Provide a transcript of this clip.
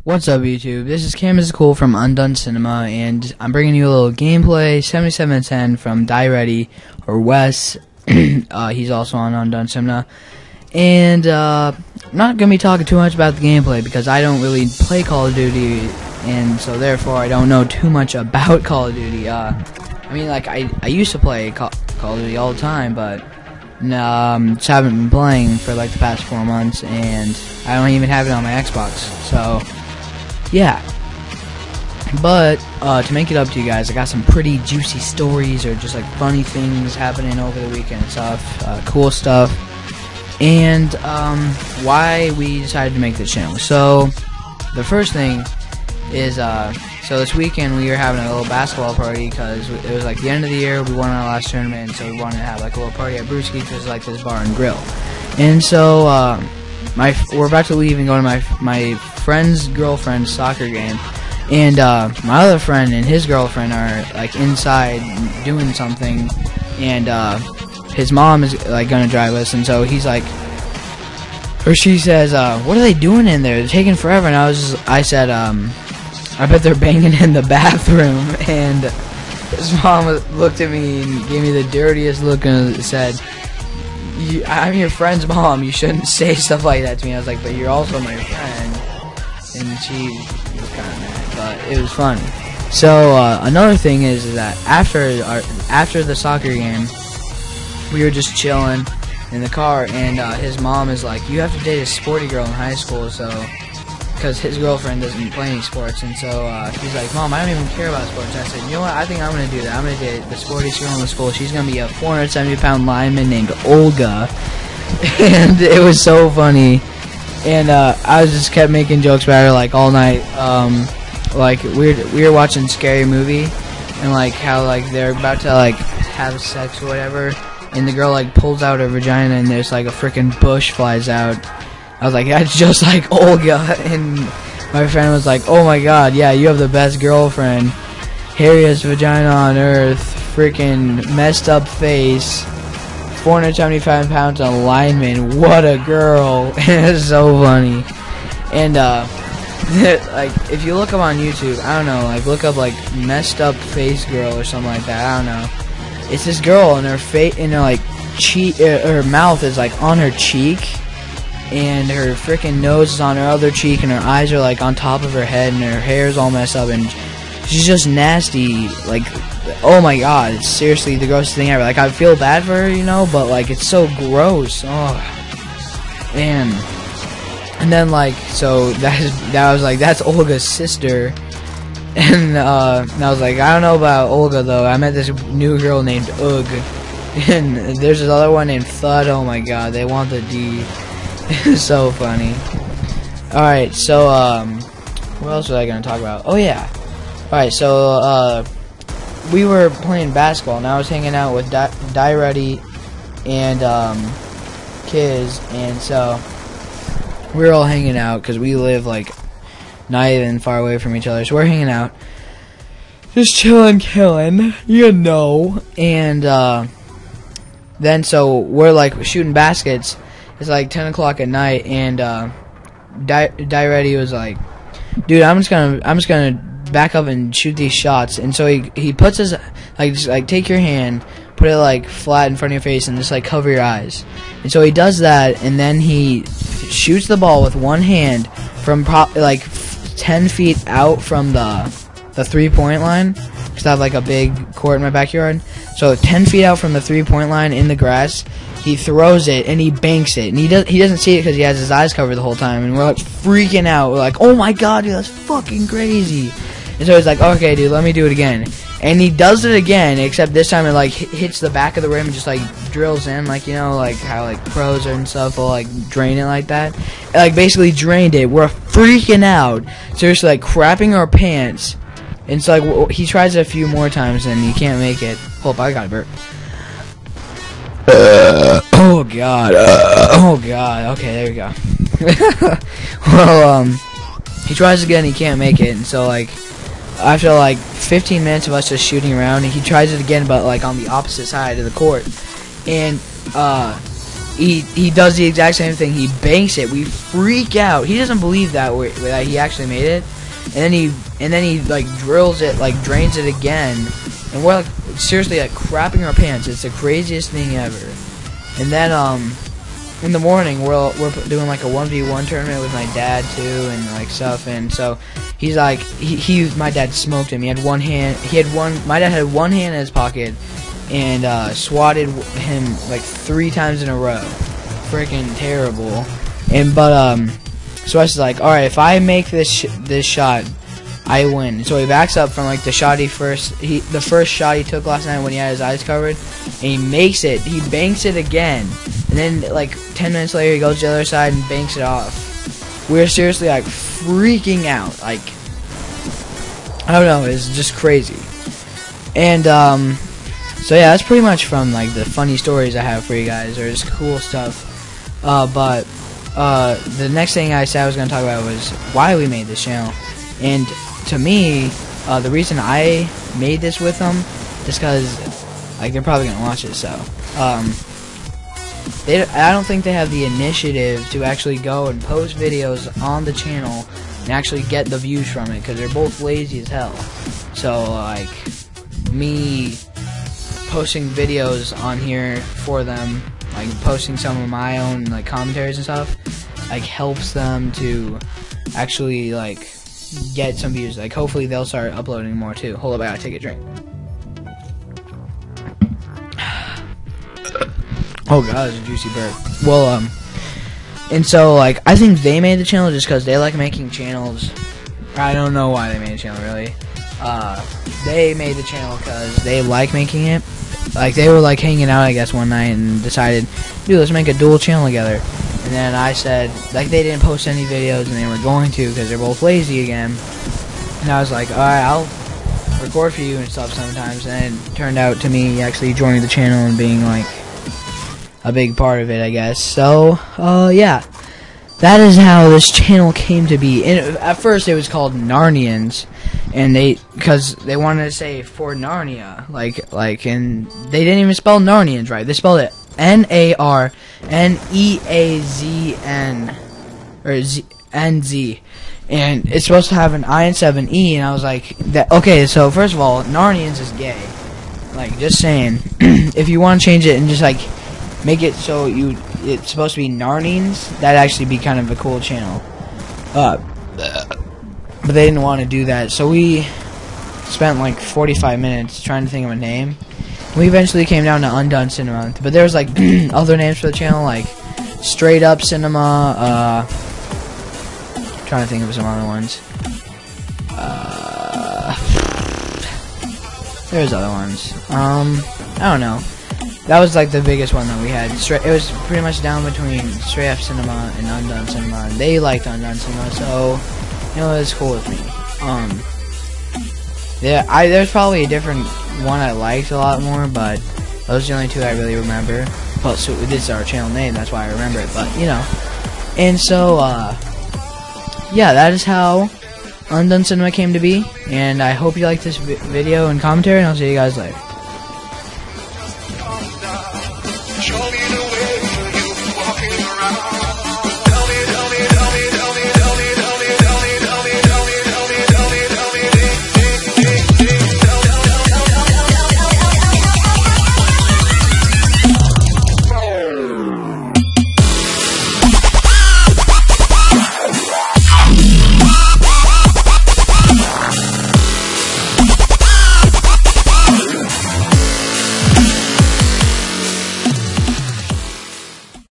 What's up, YouTube? This is CamIsTheCool from Undone Cinema, and I'm bringing you a little gameplay. 7710 from Die Ready, or Wes. He's also on Undone Cinema. And I'm not going to be talking too much about the gameplay because I don't really play Call of Duty, and so therefore I don't know too much about Call of Duty. I mean, like, I used to play Call of Duty all the time, but just haven't been playing for like the past 4 months, and I don't even have it on my Xbox. So yeah, but to make it up to you guys, I got some pretty juicy stories or just like funny things happening over the weekend and stuff, cool stuff, and why we decided to make this channel. So the first thing is so this weekend we were having a little basketball party because it was like the end of the year. We won our last tournament, so we wanted to have like a little party at Brewski's, which is like this bar and grill. And so we're about to leave and go to my friend's girlfriend's soccer game, and my other friend and his girlfriend are like inside doing something, and his mom is like gonna drive us, and so he's like, or she says, what are they doing in there? They're taking forever. And I said, I bet they're banging in the bathroom. And his mom looked at me and gave me the dirtiest look and said, I'm your friend's mom, you shouldn't say stuff like that to me. I was like, but you're also my friend. And she was kind of mad, but it was funny. So another thing is that after the soccer game, we were just chilling in the car, and his mom is like, you have to date a sporty girl in high school, so because his girlfriend doesn't play any sports. And so he's like, Mom, I don't even care about sports. And I said, you know what, I think I'm going to do that. I'm going to date the sportiest girl in the school. She's going to be a 470-pound lineman named Olga. And it was so funny. And I just kept making jokes about her like all night. Like we were watching Scary Movie, and like how like they're about to like have sex or whatever, and the girl like pulls out her vagina and there's like a freaking bush flies out. I was like, that's just like Olga. And my friend was like, oh my god, yeah, you have the best girlfriend. Hairiest vagina on earth, freaking messed up face, 475 pounds on lineman, what a girl. It's so funny. And like, if you look up on YouTube, I don't know, like look up like messed up face girl or something like that, I don't know. It's this girl, and her face, and her like cheek, her mouth is like on her cheek, and her freaking nose is on her other cheek, and her eyes are like on top of her head, and her hair is all messed up, and she's just nasty. Like, oh my god, it's seriously the grossest thing ever. Like, I feel bad for her, you know, but like it's so gross. Oh, man. And then like, so that was like, that's Olga's sister. And I was like, I don't know about Olga though. I met this new girl named Ugg, and there's this other one named Thud. Oh my god, they want the D. It's so funny. Alright, so what else was I gonna talk about? Oh yeah. Alright, so we were playing basketball, and I was hanging out with Die Ready and Kiz, and so we were all hanging out because we live like not even far away from each other, so we're hanging out, just chilling, killing, you know. And then so we're like shooting baskets. It's like 10 o'clock at night, and Die Ready was like, dude, I'm just gonna back up and shoot these shots. And so he puts his like take your hand, put it like flat in front of your face, and just like cover your eyes. And so he does that, and then he shoots the ball with one hand from like 10 feet out from the 3-point line, because I have like a big court in my backyard. So 10 feet out from the 3-point line in the grass, he throws it and he banks it, and he doesn't see it because he has his eyes covered the whole time, and we're like freaking out. We're like, oh my god, dude, that's fucking crazy. And so he's like, okay, dude, let me do it again. And he does it again, except this time it like hits the back of the rim and just like drills in, like, you know, like how like pros and stuff will like drain it like that. It, like, basically drained it. We're freaking out, seriously, like crapping our pants. And so like he tries it a few more times and he can't make it. Hold up, I got a burp. Oh god. Oh god. Okay, there we go. Well, he tries again, he can't make it, and so like after like 15 minutes of us just shooting around, he tries it again, but like on the opposite side of the court. And he does the exact same thing. He banks it. We freak out. He doesn't believe that he actually made it, and then he like drills it, like drains it again, and we're like seriously like crapping our pants. It's the craziest thing ever. And then in the morning we're doing like a 1v1 tournament with my dad too, and like stuff. And so he's like my dad smoked him. He had one hand. My dad had one hand in his pocket and swatted him like 3 times in a row. Freaking terrible. So I was like, all right, if I make this shot, I win. So he backs up from like the first shot he took last night when he had his eyes covered, and he makes it. He banks it again, and then like 10 minutes later he goes to the other side and banks it off. We're seriously like freaking out. Like, I don't know, it's just crazy. And so yeah, that's pretty much from like the funny stories I have for you guys, or just cool stuff. But the next thing I said I was going to talk about was why we made this channel. And to me, the reason I made this with them is because like they're probably going to watch it. So I don't think they have the initiative to actually go and post videos on the channel and actually get the views from it, because they're both lazy as hell. So like me posting videos on here for them, like posting some of my own like commentaries and stuff, like helps them to actually like get some views. Like hopefully they'll start uploading more too. Hold up, I gotta take a drink. Oh god, it's a juicy burp. Well, and so like I think they made the channel just because they like making channels. I don't know why they made a channel really. They made the channel because they like making it. Like they were like hanging out I guess one night and decided, dude, let's make a dual channel together. And then I said, like they didn't post any videos and they were going to because they're both lazy again. And I was like, alright, I'll record for you and stuff sometimes. And then it turned out to me actually joining the channel and being like a big part of it, I guess. So, yeah. That is how this channel came to be. And at first it was called Narnians, and because they wanted to say for Narnia, like, and they didn't even spell Narnians right. They spelled it Narneazn, or Z, and it's supposed to have an I instead of an E. And I was like, okay, so first of all, Narnians is gay. Like, just saying. If you want to change it and just like make it so it's supposed to be Narnians, that'd actually be kind of a cool channel. But they didn't want to do that, so we spent like 45 minutes trying to think of a name. We eventually came down to Undone Cinema, but there was like other names for the channel, like Straight Up Cinema. Trying to think of some other ones. There's other ones. I don't know. That was like the biggest one that we had. It was pretty much down between Straight Up Cinema and Undone Cinema. And they liked Undone Cinema, so you know, it was cool with me. Yeah, there's probably a different one I liked a lot more, but those are the only two I really remember. Well, so this is our channel name, that's why I remember it. But you know, and so yeah, that is how Undone Cinema came to be. And I hope you like this video and commentary, and I'll see you guys later.